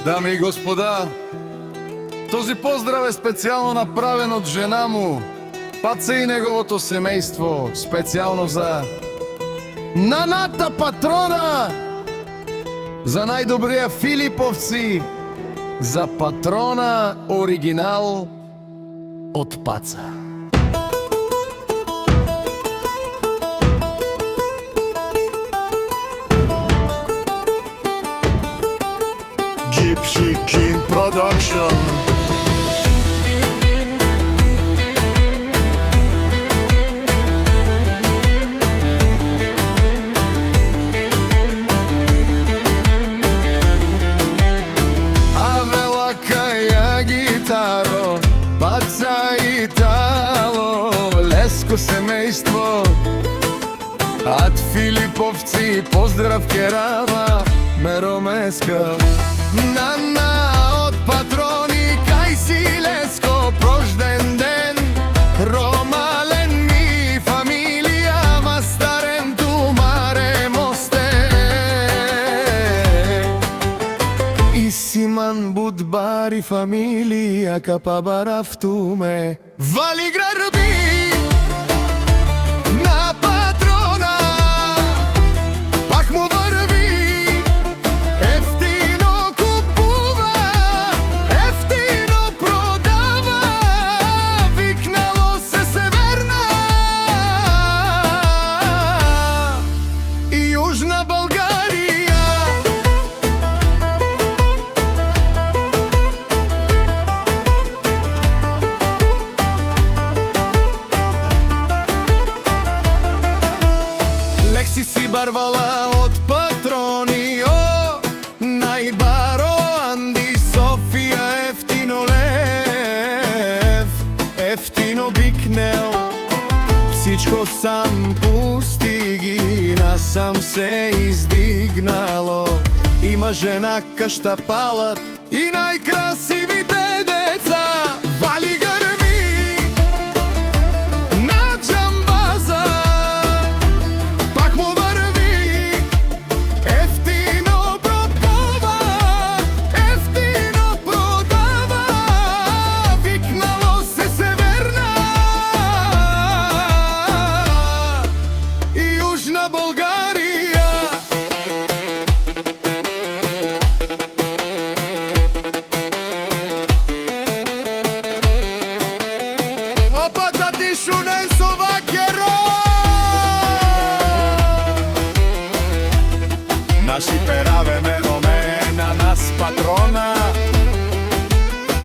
Дами и господа, този поздрав е специално направен от жена му, Паца и неговото семейство, специално за Наната патрона, за най-добрия Филиповци, за патрона оригинал от Паца. Gypsy King Production. Avela Kaja gitaro, Paca Italo, Lesko семейство. От Филиповци поздрав керава, Меромеска. Нана от патрони, кай си Леско, прожден ден. Ромален ми фамилия, ма старен тумаре мосте. И Симан Будбари фамилия, капабара в туме. Вали граби на патрона, пак му върви. Ефтино купува, ефтино продава, викнало се Северна и Южна България. Лекси си барвала от патрони, о, най-баро Анди София, ефтино лев, ефтино бикнел. Всичко сам постиги, насам се издигнало. Има жена къща палът и най-красивите деца. Вали гърми на джамбаза, пак му върви. Ефтино пропова, ефтино продава, викнало се Северна и Южна България. Опата ти Шуненсова герой! Наши пераве ме на нас патрона.